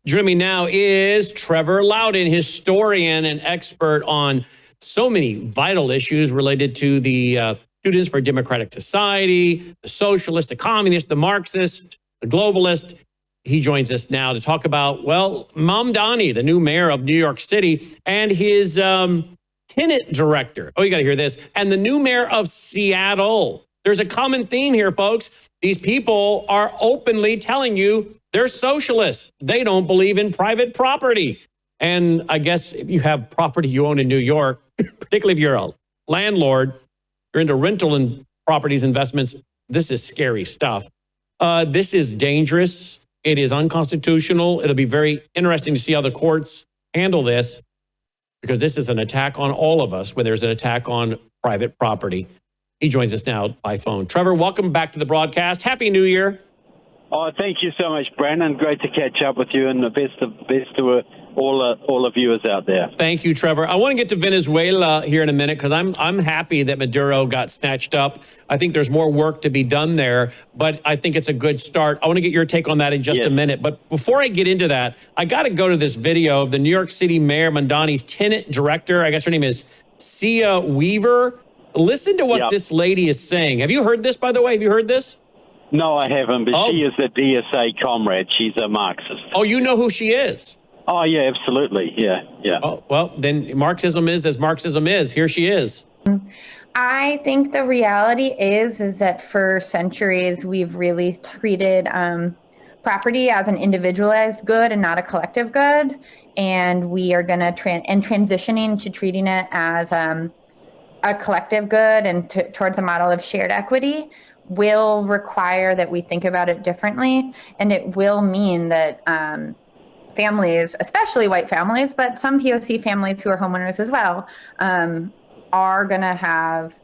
Joining me now is Trevor Loudon, historian and expert on so many vital issues related to the Students for a Democratic Society, the socialist, the communist, the Marxist, the globalist. He joins us now to talk about, well, Mamdani, the new mayor of New York City, and his tenant director. Oh, you got to hear this. And the new mayor of Seattle. There's a common theme here, folks. These people are openly telling you they're socialists. They don't believe in private property. And I guess if you have property you own in New York, particularly if you're a landlord, you're into rental and properties investments, this is scary stuff. This is dangerous. It is unconstitutional. It'll be very interesting to see how the courts handle this, because this is an attack on all of us when there's an attack on private property. He joins us now by phone. Trevor, welcome back to the broadcast. Happy New Year. Oh, thank you so much, Brandon. Great to catch up with you, and the best to all the viewers out there. Thank you, Trevor. I want to get to Venezuela here in a minute, because I'm happy that Maduro got snatched up. I think there's more work to be done there, but I think it's a good start. I want to get your take on that in just a minute. But before I get into that, I got to go to this video of the New York City Mayor Mamdani's tenant director. I guess her name is Sia Weaver. Listen to what this lady is saying. Have you heard this, by the way? Have you heard this? No, I haven't, but she is a DSA comrade. She's a Marxist. Oh, you know who she is? Oh, yeah, absolutely. Yeah. Oh, well, then Marxism is as Marxism is. Here she is. I think the reality is that for centuries, we've really treated property as an individualized good and not a collective good. And we are going to transitioning to treating it as a collective good and towards a model of shared equity will require that we think about it differently. And it will mean that families, especially white families, but some POC families who are homeowners as well, are going to have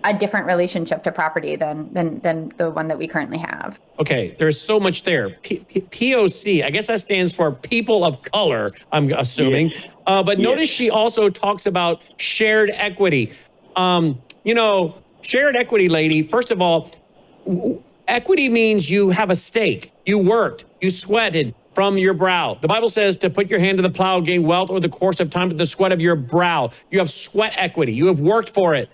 a different relationship to property than the one that we currently have. Okay, there's so much there. POC, I guess that stands for people of color, I'm assuming. Yes. But notice she also talks about shared equity. Shared equity, lady, first of all, equity means you have a stake. You worked, you sweated from your brow. The Bible says to put your hand to the plow, gain wealth over the course of time with the sweat of your brow. You have sweat equity. You have worked for it.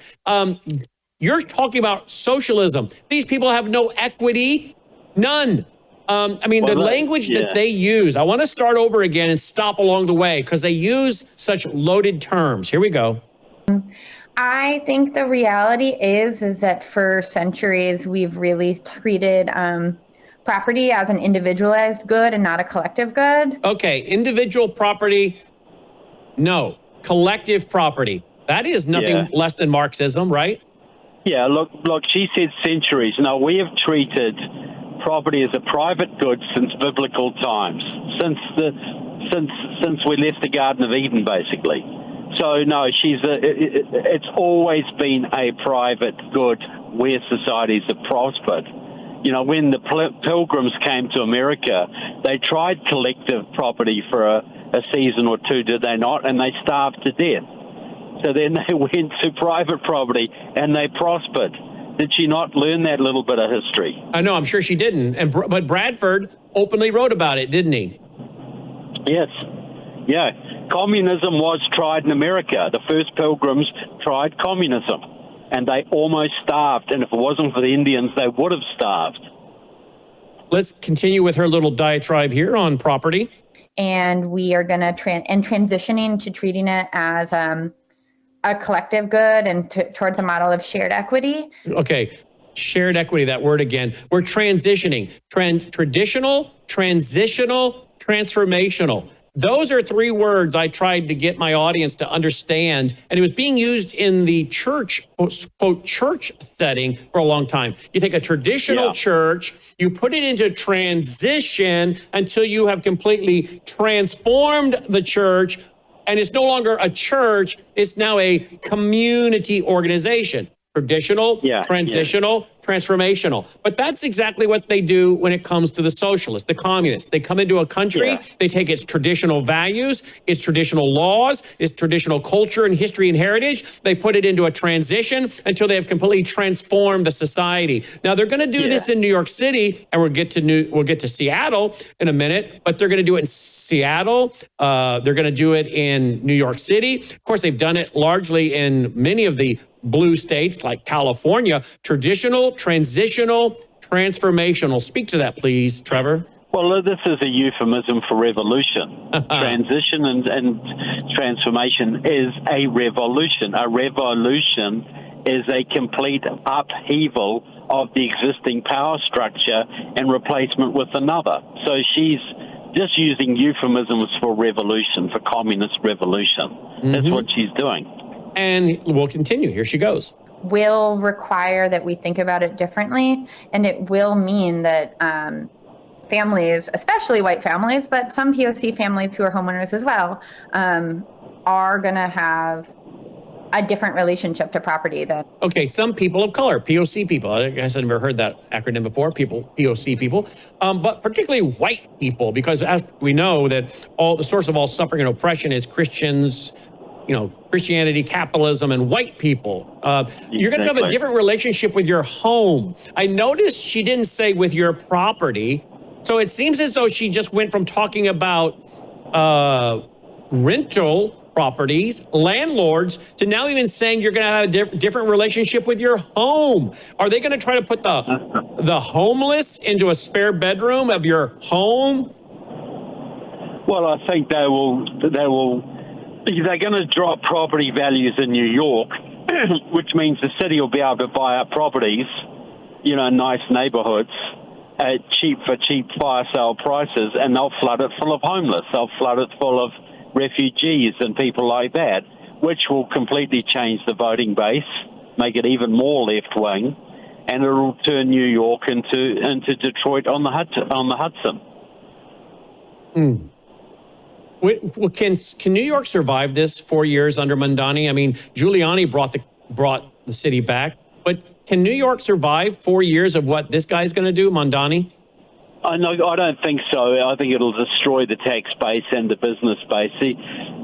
You're talking about socialism. These people have no equity, none. The language that they use, I want to start over again and stop along the way, because they use such loaded terms. Here we go. I think the reality is that for centuries, we've really treated property as an individualized good and not a collective good. Okay, individual property, no. Collective property. That is nothing less than Marxism, right? Yeah, look, she said centuries. Now, we have treated property as a private good since biblical times, since we left the Garden of Eden, basically. So, no, it's always been a private good where societies have prospered. You know, when the Pilgrims came to America, they tried collective property for a season or two, did they not? And they starved to death. So then they went to private property and they prospered. Did she not learn that little bit of history? I know, I'm sure she didn't. But Bradford openly wrote about it, didn't he? Yes. Yeah. Communism was tried in America. The first Pilgrims tried communism, and they almost starved. And if it wasn't for the Indians, they would have starved. Let's continue with her little diatribe here on property. And we are going to transitioning to treating it as a collective good and towards a model of shared equity. Okay, shared equity, that word again. We're transitioning. Traditional, transitional, transformational. Those are three words I tried to get my audience to understand, and it was being used in the church, quote, church setting for a long time. You take a traditional church, you put it into transition until you have completely transformed the church, and it's no longer a church, it's now a community organization. Traditional, transitional, transformational. But that's exactly what they do when it comes to the socialists, the communists. They come into a country, they take its traditional values, its traditional laws, its traditional culture and history and heritage. They put it into a transition until they have completely transformed the society. Now they're going to do this in New York City, and we'll get to Seattle in a minute. But they're going to do it in Seattle. They're going to do it in New York City. Of course, they've done it largely in many of the blue states like California. Traditional, transitional, transformational. Speak to that, please, Trevor. Well, this is a euphemism for revolution. Transition and transformation is a revolution. A revolution is a complete upheaval of the existing power structure and replacement with another. So she's just using euphemisms for revolution, for communist revolution. That's what she's doing. And we'll continue. Here she goes. Will require that we think about it differently. And it will mean that families, especially white families, but some POC families who are homeowners as well, are going to have a different relationship to property than. Okay, some people of color, POC people. I guess I've never heard that acronym before, POC people, but particularly white people, because as we know that the source of all suffering and oppression is Christians, Christianity, capitalism, and white people. You're going to have a different relationship with your home. I noticed she didn't say with your property. So it seems as though she just went from talking about rental properties, landlords, to now even saying you're going to have a different relationship with your home. Are they going to try to put the homeless into a spare bedroom of your home? Well, I think they will. They're going to drop property values in New York, which means the city will be able to buy up properties, nice neighborhoods at cheap fire sale prices, and they'll flood it full of homeless. They'll flood it full of refugees and people like that, which will completely change the voting base, make it even more left-wing, and it'll turn New York into Detroit on the Hudson. Well, can New York survive this 4 years under Mamdani? I mean, Giuliani brought the city back, but can New York survive 4 years of what this guy's going to do, Mamdani? I don't think so. I think it'll destroy the tax base and the business base. See,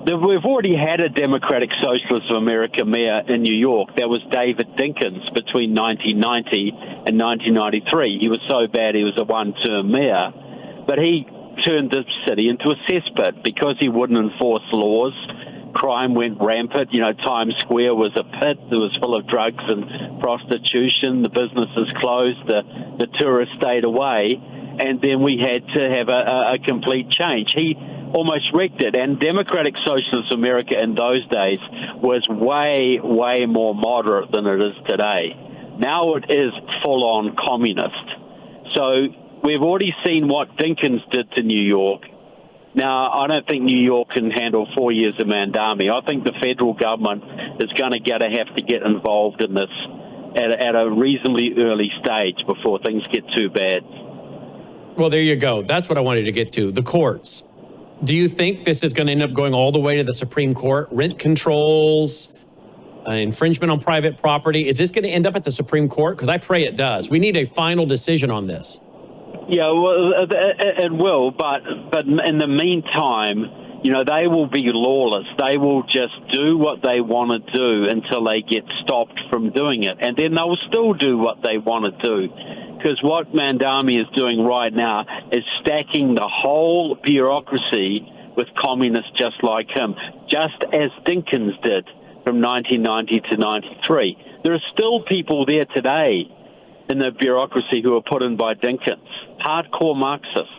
we've already had a Democratic Socialist of America mayor in New York. That was David Dinkins between 1990 and 1993. He was so bad he was a one-term mayor, but he turned the city into a cesspit because he wouldn't enforce laws. Crime went rampant. Times Square was a pit. It was full of drugs and prostitution. The businesses closed. The tourists stayed away. And then we had to have a complete change. He almost wrecked it. And Democratic Socialist America in those days was way, way more moderate than it is today. Now it is full-on communist. So we've already seen what Dinkins did to New York. Now, I don't think New York can handle 4 years of Mamdani. I think the federal government is going to have to get involved in this at a reasonably early stage before things get too bad. Well, there you go. That's what I wanted to get to. The courts. Do you think this is going to end up going all the way to the Supreme Court? Rent controls, infringement on private property. Is this going to end up at the Supreme Court? Because I pray it does. We need a final decision on this. Yeah, well, it will, but in the meantime, they will be lawless. They will just do what they want to do until they get stopped from doing it, and then they'll still do what they want to do. Because what Mamdani is doing right now is stacking the whole bureaucracy with communists just like him, just as Dinkins did from 1990 to 93. There are still people there today in the bureaucracy who were put in by Dinkins, hardcore Marxists.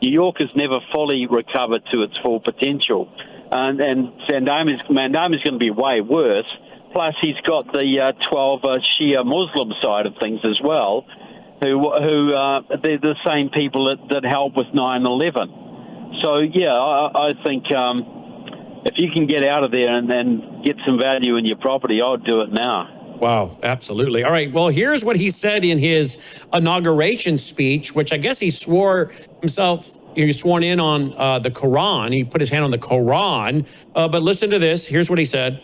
New York has never fully recovered to its full potential. And Mamdani's going to be way worse. Plus, he's got the 12 Shia Muslim side of things as well, who they're the same people that helped with 9/11. So, yeah, I think if you can get out of there and get some value in your property, I would do it now. Wow, absolutely. All right, well, here's what he said in his inauguration speech, which I guess he swore himself, he was sworn in on the Quran. He put his hand on the Quran. But listen to this. Here's what he said.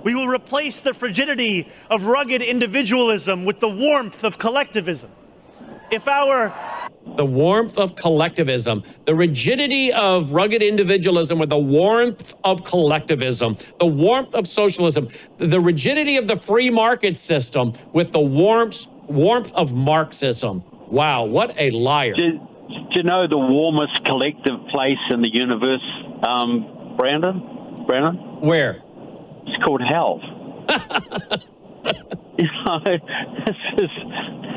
We will replace the frigidity of rugged individualism with the warmth of collectivism. The warmth of collectivism, the rigidity of rugged individualism with the warmth of collectivism, the warmth of socialism, the rigidity of the free market system with the warmth of Marxism. Wow, what a liar. Do you know the warmest collective place in the universe, Brandon? Where? It's called hell. You know,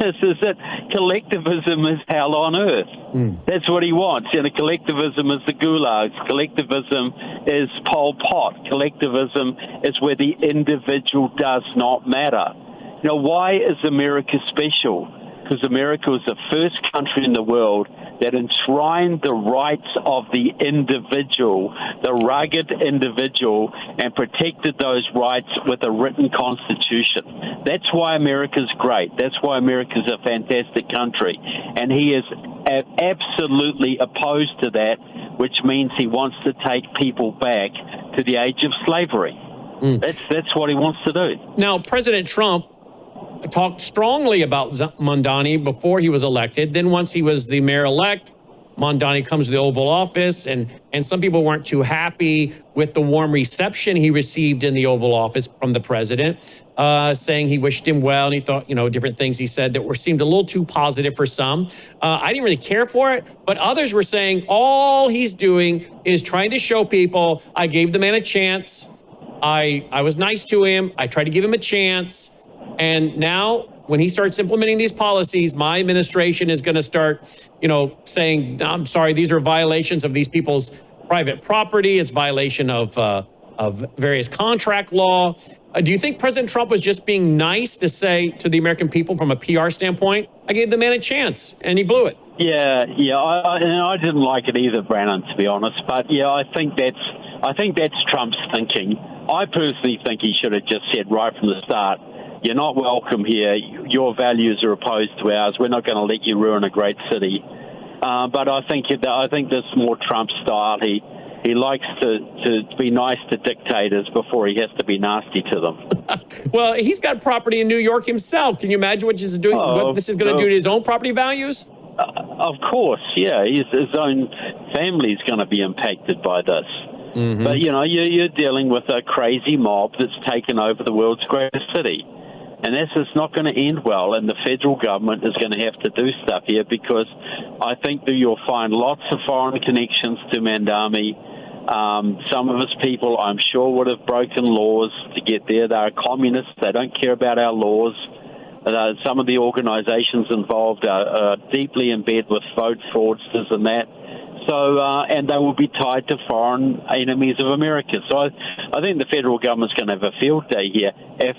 this is it. Collectivism is hell on earth. That's what he wants. You know, collectivism is the gulags. Collectivism is Pol Pot. Collectivism is where the individual does not matter. You know, why is America special? Because America was the first country in the world that enshrined the rights of the individual, the rugged individual, and protected those rights with a written constitution. That's why America's great. That's why America's a fantastic country. And he is absolutely opposed to that, which means he wants to take people back to the age of slavery. That's what he wants to do. Now, President Trump talked strongly about Mondani before he was elected. Then once he was the mayor-elect, Mondani comes to the Oval Office, and some people weren't too happy with the warm reception he received in the Oval Office from the president, saying he wished him well, and he thought, different things he said that seemed a little too positive for some. I didn't really care for it, but others were saying all he's doing is trying to show people, I gave the man a chance. I was nice to him. I tried to give him a chance. And now, when he starts implementing these policies, my administration is going to start, saying, I'm sorry, these are violations of these people's private property. It's violation of various contract law. Do you think President Trump was just being nice to say to the American people from a PR standpoint, I gave the man a chance, and he blew it? Yeah. I didn't like it either, Brandon, to be honest. But yeah, I think that's Trump's thinking. I personally think he should have just said right from the start, you're not welcome here. Your values are opposed to ours. We're not going to let you ruin a great city. But I think this is more Trump style. He likes to be nice to dictators before he has to be nasty to them. Well, he's got property in New York himself. Can you imagine what this is doing? What this is going to do to his own property values? Of course, yeah. His own family is going to be impacted by this. Mm-hmm. But you're dealing with a crazy mob that's taken over the world's greatest city. And this is not going to end well, and the federal government is going to have to do stuff here because I think that you'll find lots of foreign connections to Mandami. Some of his people, I'm sure, would have broken laws to get there. They're communists. They don't care about our laws. Some of the organizations involved are deeply in bed with vote fraudsters and that. So, and they will be tied to foreign enemies of America. So I think the federal government's going to have a field day here if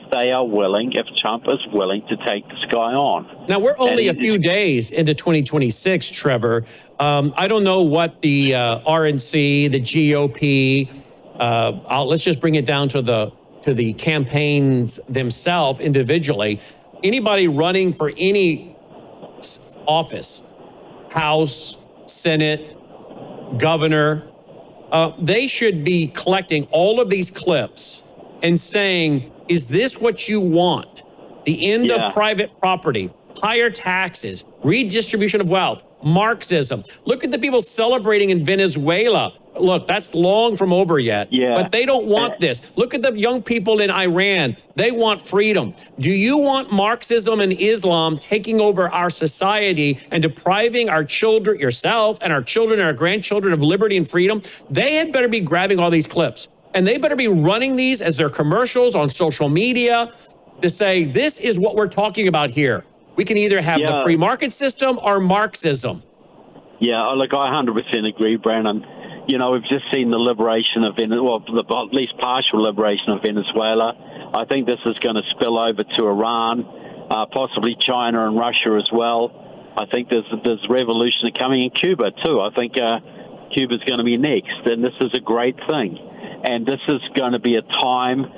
Trump is willing to take this guy on. Now, we're only a few days into 2026, Trevor. I don't know what the RNC, the GOP, let's just bring it down to the campaigns themselves individually. Anybody running for any office, House, Senate, governor, they should be collecting all of these clips and saying, is this what you want? The end of private property, higher taxes, redistribution of wealth, Marxism. Look at the people celebrating in Venezuela. Look, that's long from over yet, but they don't want this. Look at the young people in Iran. They want freedom. Do you want Marxism and Islam taking over our society and depriving our children, yourself and our children and our grandchildren of liberty and freedom? They had better be grabbing all these clips, and they better be running these as their commercials on social media to say, this is what we're talking about here. We can either have the free market system or Marxism. Yeah, look, I 100% agree, Brandon. We've just seen the liberation of at least partial liberation of Venezuela. I think this is going to spill over to Iran, possibly China and Russia as well. I think there's revolution coming in Cuba too. I think Cuba's going to be next, and this is a great thing. And this is going to be a time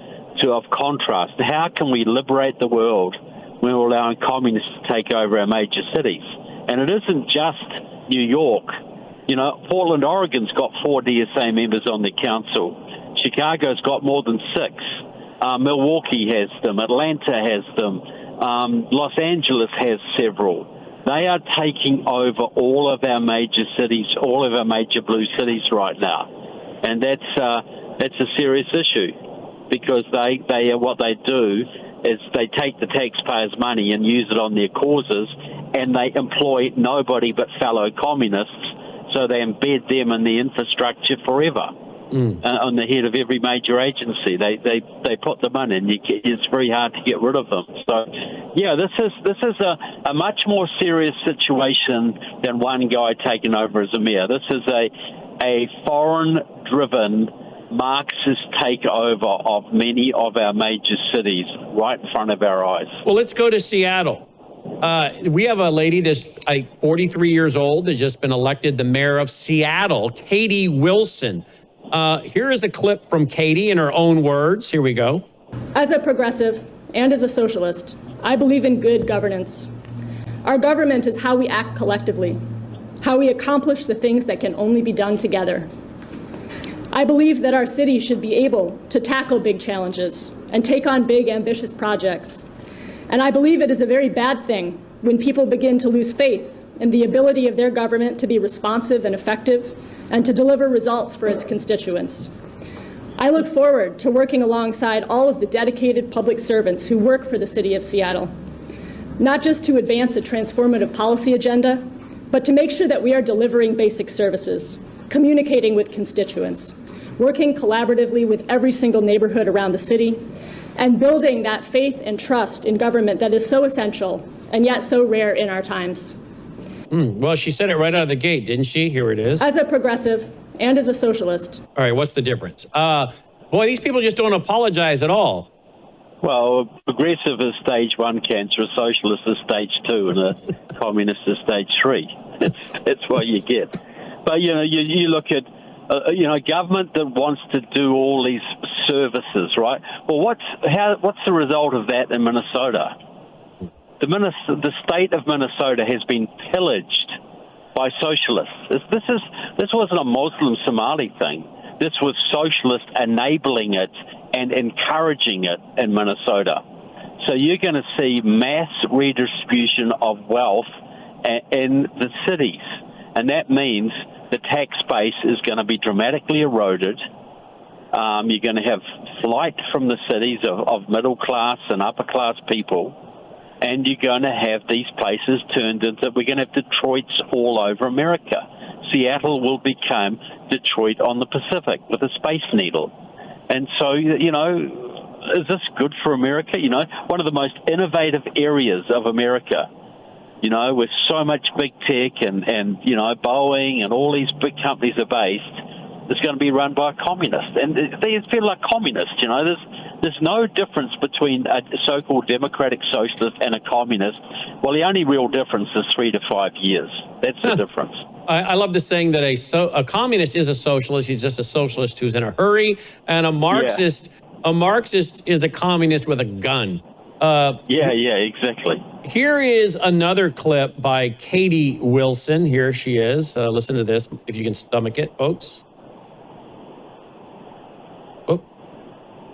of contrast. How can we liberate the world when we're allowing communists to take over our major cities? And it isn't just New York. Portland, Oregon's got 4 DSA members on their council. Chicago's got more than 6. Milwaukee has them. Atlanta has them. Los Angeles has several. They are taking over all of our major cities, all of our major blue cities right now, and that's a serious issue, because what they do is they take the taxpayers' money and use it on their causes, and they employ nobody but fellow communists, so they embed them in the infrastructure forever. On the head of every major agency, they put them in, and it's very hard to get rid of them. So, yeah, this is a much more serious situation than one guy taking over as a mayor. This is a foreign-driven Marxist takeover of many of our major cities right in front of our eyes. Well, let's go to Seattle. We have a lady that's 43 years old, that's just been elected the mayor of Seattle, Katie Wilson. Here is a clip from Katie in her own words. Here we go. As a progressive and as a socialist, I believe in good governance. Our government is how we act collectively, how we accomplish the things that can only be done together. I believe that our city should be able to tackle big challenges and take on big, ambitious projects. And I believe it is a very bad thing when people begin to lose faith in the ability of their government to be responsive and effective and to deliver results for its constituents. I look forward to working alongside all of the dedicated public servants who work for the City of Seattle, not just to advance a transformative policy agenda, but to make sure that we are delivering basic services, communicating with constituents, working collaboratively with every single neighborhood around the city, and building that faith and trust in government that is so essential and yet so rare in our times. Well, she said it right out of the gate, didn't she? Here it is. As a progressive and as a socialist. All right, what's the difference? Boy, these people just don't apologize at all. Well, progressive is stage 1 cancer, a socialist is stage 2, and a communist is stage 3. That's what you get. But, you look at, government that wants to do all these services, right? Well, what's the result of that in Minnesota? The state of Minnesota has been pillaged by socialists. This wasn't a Muslim Somali thing. This was socialists enabling it and encouraging it in Minnesota. So you're going to see mass redistribution of wealth in the cities. And that means the tax base is going to be dramatically eroded. You're going to have flight from the cities of middle class and upper class people. And you're going to have these places turned into, we're going to have Detroits all over America. Seattle will become Detroit on the Pacific with a space needle. And so, is this good for America? One of the most innovative areas of America, with so much big tech and Boeing and all these big companies are based, is going to be run by a communist. And they feel like communists, There's no difference between a so-called democratic socialist and a communist. Well, the only real difference is 3 to 5 years. That's the difference. I love the saying that a communist is a socialist. He's just a socialist who's in a hurry. And a Marxist is a communist with a gun. Exactly. Here is another clip by Katie Wilson. Here she is. Listen to this, if you can stomach it, folks.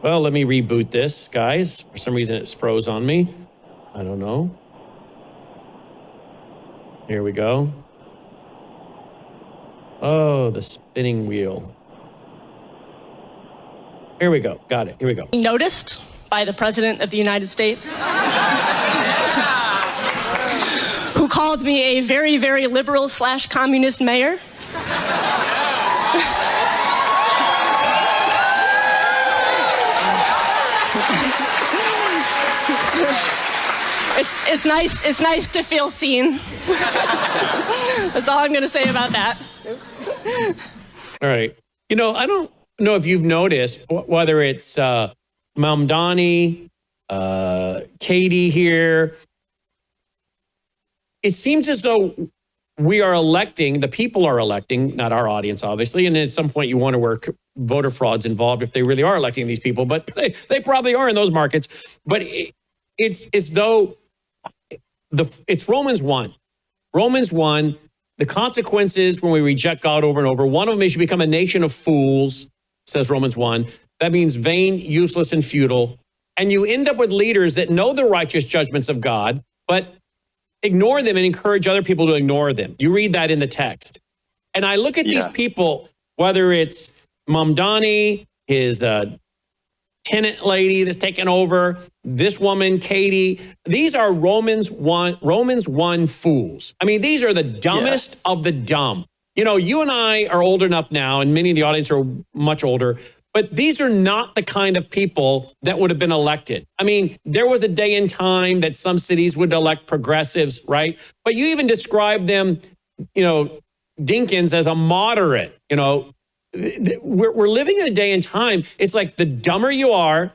Well, let me reboot this, guys. For some reason, it's froze on me. I don't know. Here we go. Oh, the spinning wheel. Here we go. Got it. Here we go. Noticed by the President of the United States, who called me a very, very liberal / communist mayor. It's nice to feel seen. That's all I'm going to say about that. All right. I don't know if you've noticed, whether it's Mamdani, Katie here, it seems as though we are electing, the people are electing, not our audience, obviously, and at some point you wonder where voter fraud's involved if they really are electing these people, but they probably are in those markets. But it's as though it's Romans 1. Romans 1, the consequences when we reject God over and over, one of them is you become a nation of fools, says Romans 1. That means vain, useless, and futile. And you end up with leaders that know the righteous judgments of God, but ignore them and encourage other people to ignore them. You read that in the text. And I look at these people, whether it's Mamdani, his tenant lady that's taken over, this woman, Katie, these are Romans 1 fools. I mean, these are the dumbest of the dumb. You know, you and I are old enough now, and many of the audience are much older, but these are not the kind of people that would have been elected. I mean, there was a day in time that some cities would elect progressives, right? But you even describe them, you know, Dinkins as a moderate. You know, we're living in a day and time. It's like the dumber you are,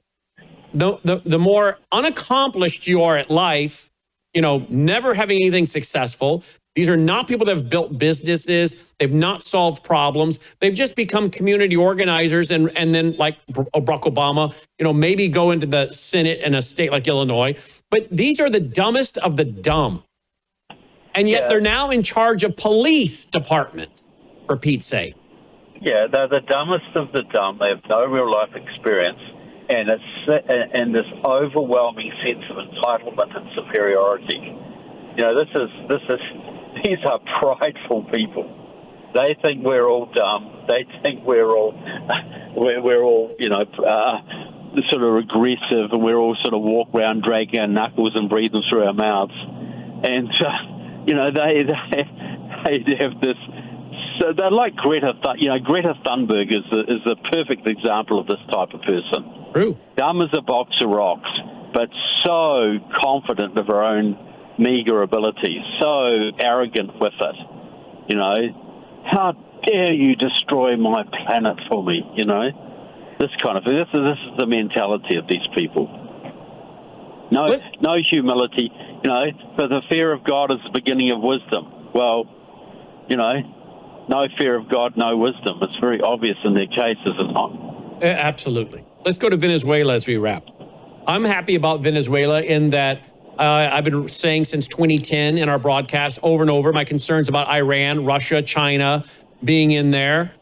the more unaccomplished you are at life, you know, never having anything successful. These are not people that have built businesses. They've not solved problems. They've just become community organizers and then, like Barack Obama, you know, maybe go into the Senate in a state like Illinois. But these are the dumbest of the dumb. And yet they're now in charge of police departments, for Pete's sake. Yeah, they're the dumbest of the dumb. They have no real life experience. And this overwhelming sense of entitlement and superiority. You know, these are prideful people. They think we're all dumb. They think we're all, you know, sort of regressive, and we're all sort of walk around dragging our knuckles and breathing through our mouths. And you know, they have this. So they're like Greta. You know, Greta Thunberg is the perfect example of this type of person. True. Dumb as a box of rocks, but so confident of her own meager abilities, so arrogant with it. You know, how dare you destroy my planet for me? You know, this kind of thing. This is the mentality of these people. No humility. You know, for the fear of God is the beginning of wisdom. Well, you know, no fear of God, no wisdom. It's very obvious in their case, is it not? Absolutely. Let's go to Venezuela as we wrap. I'm happy about Venezuela in that I've been saying since 2010 in our broadcast over and over my concerns about Iran, Russia, China being in there,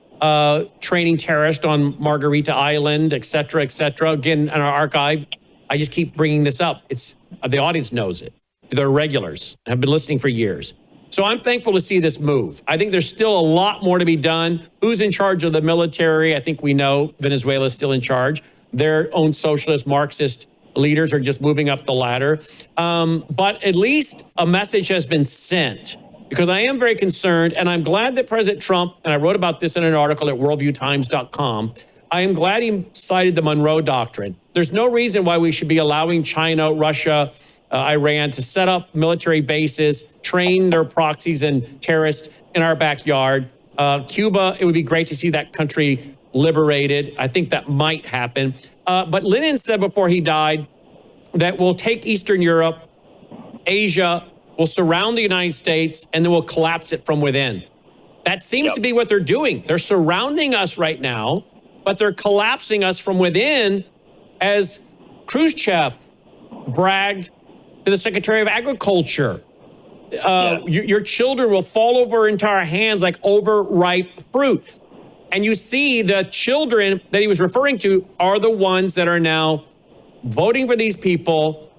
training terrorists on Margarita Island, et cetera, et cetera. Again, in our archive, I just keep bringing this up. It's the audience knows it. They're regulars and have been listening for years. So I'm thankful to see this move. I think there's still a lot more to be done. Who's in charge of the military? I think we know Venezuela is still in charge. Their own socialist, Marxist leaders are just moving up the ladder. But at least a message has been sent, because I am very concerned, and I'm glad that President Trump, and I wrote about this in an article at worldviewtimes.com, I am glad he cited the Monroe Doctrine. There's no reason why we should be allowing China, Russia, Iran to set up military bases, train their proxies and terrorists in our backyard. Cuba, it would be great to see that country liberated. I think that might happen. But Lenin said before he died that we'll take Eastern Europe, Asia, we'll surround the United States, and then we'll collapse it from within. That seems to be what they're doing. They're surrounding us right now, but they're collapsing us from within, as Khrushchev bragged to the Secretary of Agriculture. Your children will fall over into our hands like overripe fruit. And you see the children that he was referring to are the ones that are now voting for these people.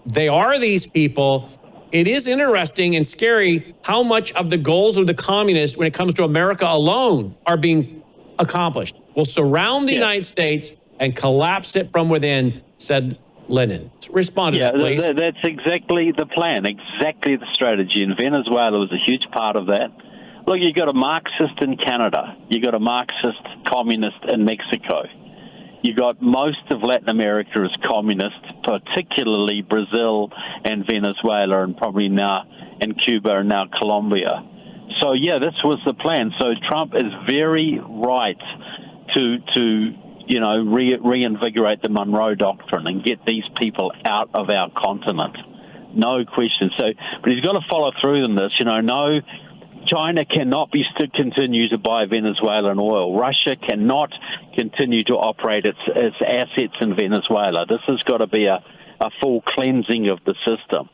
They are these people. It is interesting and scary how much of the goals of the communists when it comes to America alone are being accomplished. We'll surround the United States and collapse it from within, said Lenin. Respond to that, please. That's exactly the plan, exactly the strategy. And Venezuela was a huge part of that. Look, you got a Marxist in Canada. You got a Marxist communist in Mexico. You got most of Latin America as communist, particularly Brazil and Venezuela, and probably now in Cuba and now Colombia. So yeah, this was the plan. So Trump is very right to reinvigorate the Monroe Doctrine and get these people out of our continent. No question. So, but he's got to follow through on this. No. China cannot continue to buy Venezuelan oil. Russia cannot continue to operate its assets in Venezuela. This has got to be a full cleansing of the system.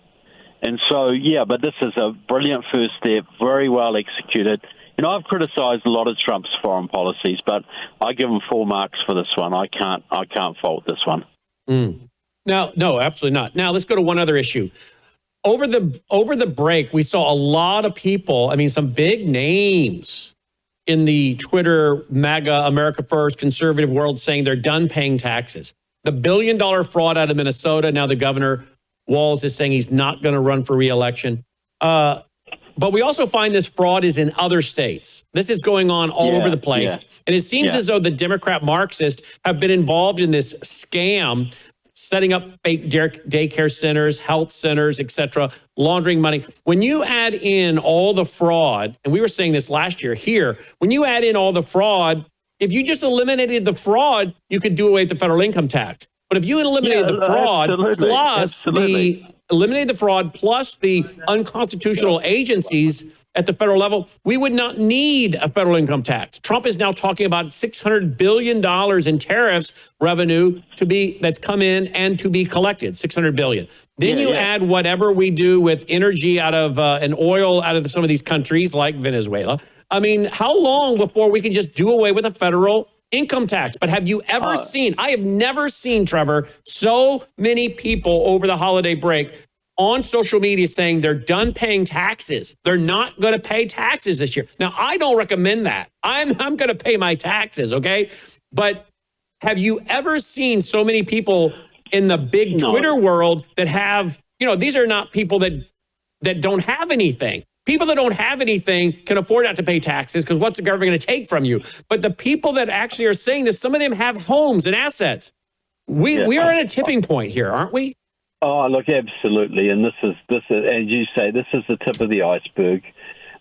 And so, but this is a brilliant first step, very well executed. I've criticised a lot of Trump's foreign policies, but I give him full marks for this one. I can't fault this one. No, absolutely not. Now let's go to one other issue. Over the break, we saw a lot of people. I mean, some big names in the Twitter MAGA America First conservative world saying they're done paying taxes. The $1 billion fraud out of Minnesota. Now the governor Walz is saying he's not going to run for re-election. But we also find this fraud is in other states. This is going on all over the place. Yeah. And it seems as though the Democrat Marxists have been involved in this scam, setting up fake daycare centers, health centers, et cetera, laundering money. When you add in all the fraud, and we were saying this last year here, when you add in all the fraud, if you just eliminated the fraud, you could do away with the federal income tax. But if you eliminated the fraud eliminated the fraud plus the unconstitutional agencies at the federal level, we would not need a federal income tax. Trump is now talking about $600 billion in tariffs revenue that's come in and to be collected, $600 billion. Then you add whatever we do with energy out of and oil out of some of these countries like Venezuela. I mean, how long before we can just do away with a federal income tax? But have you ever seen, I have never seen, Trevor, so many people over the holiday break on social media saying they're done paying taxes. They're not going to pay taxes this year. Now, I don't recommend that. I'm going to pay my taxes, okay? But have you ever seen so many people in the big Twitter world that have, these are not people that don't have anything. People that don't have anything can afford not to pay taxes because what's the government going to take from you? But the people that actually are saying this, some of them have homes and assets. We are at a tipping point here, aren't we? Oh, look, absolutely. And this is, as you say, this is the tip of the iceberg.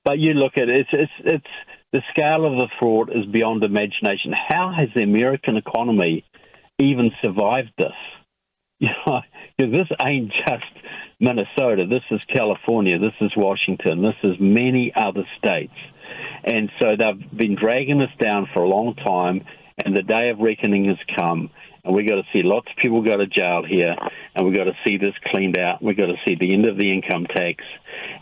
But you look at it, it's the scale of the fraud is beyond imagination. How has the American economy even survived this? Because this ain't just Minnesota. This is California. This is Washington. This is many other states. And so they've been dragging us down for a long time, and the day of reckoning has come. And we've got to see lots of people go to jail here, and we've got to see this cleaned out. We've got to see the end of the income tax,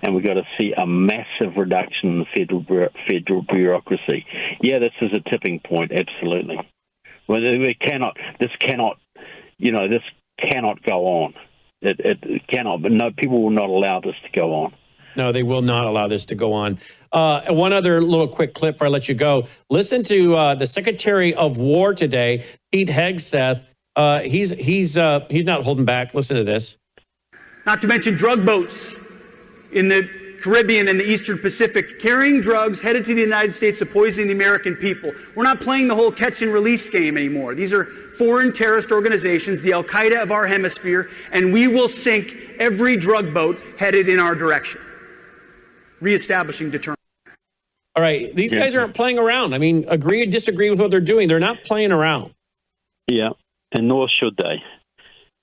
and we've got to see a massive reduction in the federal bureaucracy. Yeah, this is a tipping point, absolutely. Well, this cannot go on. It cannot, but no, people will not allow this to go on. No, they will not allow this to go on. One other little quick clip before I let you go. Listen to the Secretary of War today, Pete Hegseth. He's not holding back. Listen to this. Not to mention drug boats in the Caribbean and the Eastern Pacific carrying drugs headed to the United States to poison the American people. We're not playing the whole catch and release game anymore. These are foreign terrorist organizations, the Al-Qaeda of our hemisphere, and we will sink every drug boat headed in our direction. Reestablishing deterrence. All right. These guys aren't playing around. I mean, agree or disagree with what they're doing. They're not playing around. Yeah, and nor should they.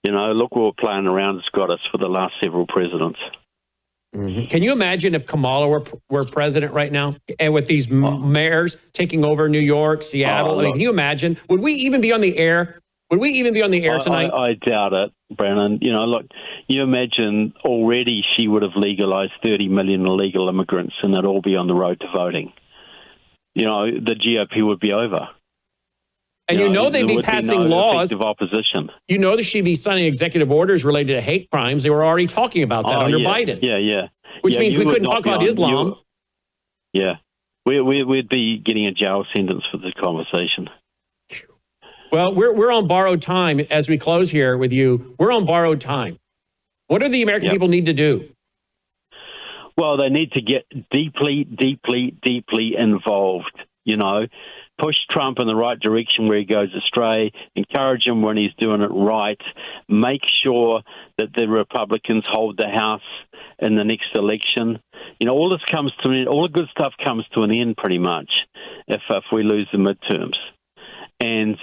Look what playing around has got us for the last several presidents. Mm-hmm. Can you imagine if Kamala were president right now and with these mayors taking over New York, Seattle? Can you imagine? Would we even be on the air? Would we even be on the air tonight? I doubt it, Brennan. Look, you imagine already she would have legalized 30 million illegal immigrants and they'd all be on the road to voting. The GOP would be over. And they'd be passing laws. Of opposition. That she'd be signing executive orders related to hate crimes. They were already talking about that under Biden. Yeah. Which means we couldn't talk about Islam. We'd be getting a jail sentence for this conversation. Well, we're on borrowed time as we close here with you. We're on borrowed time. What do the American people need to do? Well, they need to get deeply, deeply, deeply involved, push Trump in the right direction where he goes astray, encourage him when he's doing it right, make sure that the Republicans hold the House in the next election. All this comes to an end, all the good stuff comes to an end pretty much if we lose the midterms. And,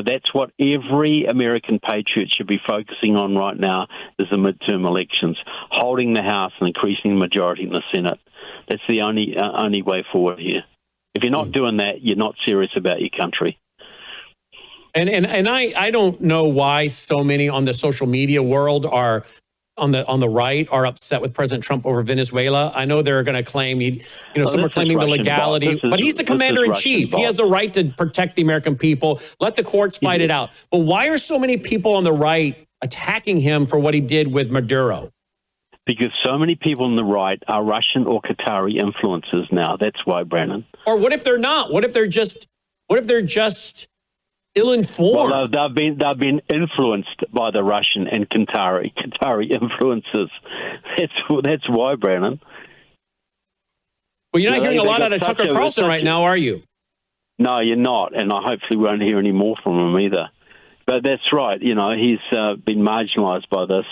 that's what every American patriot should be focusing on right now is the midterm elections, holding the House and increasing the majority in the Senate. That's the only way forward here. If you're not doing that, you're not serious about your country. And I don't know why so many on the social media world are on the right are upset with President Trump over Venezuela. I know they're going to claim some are claiming the legality, but he's the commander in chief. He has the right to protect the American people. Let the courts fight it out. But why are so many people on the right attacking him for what he did with Maduro? Because so many people on the right are Russian or Qatari influences now. That's why, Brandon. Or what if they're not? What if they're just ill-informed? Well, they've been influenced by the Russian and Qatari influences. That's why, Brandon. Well, you're not hearing a lot out of Tucker Carlson right now, are you? No, you're not, and I hopefully won't hear any more from him either. But that's right. He's been marginalised by this.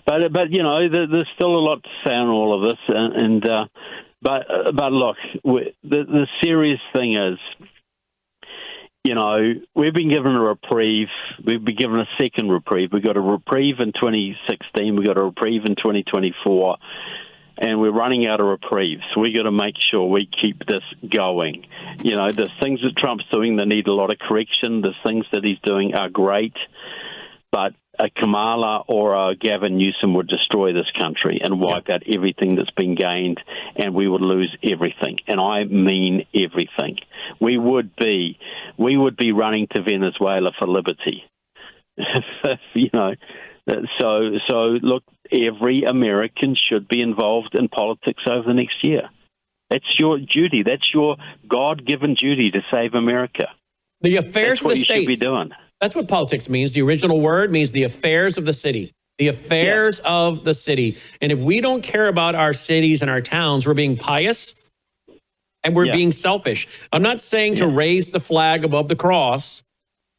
But there's still a lot to say on all of this. But look, the serious thing is, we've been given a reprieve. We've been given a second reprieve. We got a reprieve in 2016. We got a reprieve in 2024. And we're running out of reprieve. So we got to make sure we keep this going. There's things that Trump's doing that need a lot of correction. The things that he's doing are great. But a Kamala or a Gavin Newsom would destroy this country and wipe out everything that's been gained, and we would lose everything. And I mean everything. We would be running to Venezuela for liberty. So look, every American should be involved in politics over the next year. That's your duty. That's your God-given duty to save America. The affairs of the state. That's what you should be doing. That's what politics means. The original word means the affairs of the city. The affairs of the city. And if we don't care about our cities and our towns, we're being pious and we're being selfish. I'm not saying to raise the flag above the cross.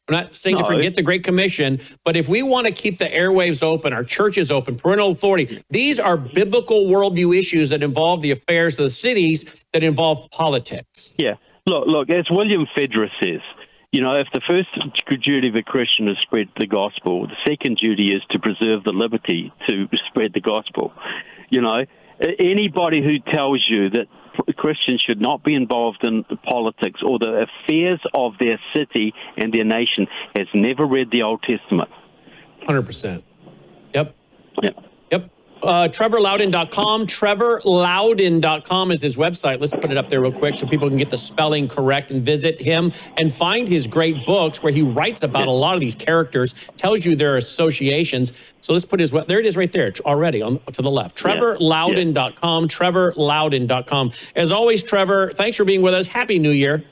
I'm not saying to forget the Great Commission, but if we want to keep the airwaves open, our churches open, parental authority, these are biblical worldview issues that involve the affairs of the cities, that involve politics. Yeah. Look, as William Federer says, if the first duty of a Christian is spread the gospel, the second duty is to preserve the liberty to spread the gospel. Anybody who tells you that Christians should not be involved in politics or the affairs of their city and their nation has never read the Old Testament. 100%. Yep. TrevorLoudon.com. TrevorLoudon.com is his website. Let's put it up there real quick so people can get the spelling correct and visit him and find his great books where he writes about a lot of these characters, tells you their associations. So let's put there it is right there already to the left. TrevorLoudon.com. TrevorLoudon.com. As always, Trevor, thanks for being with us. Happy New Year.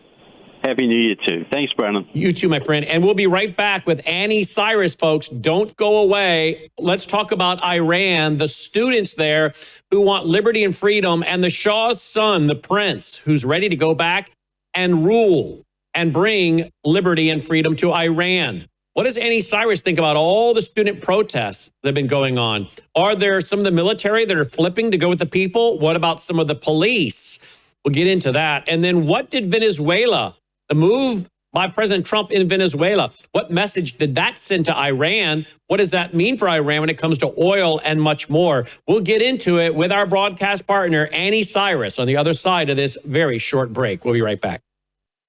Happy New Year, too. Thanks, Brandon. You too, my friend. And we'll be right back with Annie Cyrus, folks. Don't go away. Let's talk about Iran, the students there who want liberty and freedom, and the Shah's son, the prince, who's ready to go back and rule and bring liberty and freedom to Iran. What does Annie Cyrus think about all the student protests that have been going on? Are there some of the military that are flipping to go with the people? What about some of the police? We'll get into that. And then what did Venezuela, the move by President Trump in Venezuela, what message did that send to Iran? What does that mean for Iran when it comes to oil and much more? We'll get into it with our broadcast partner, Annie Cyrus, on the other side of this very short break. We'll be right back.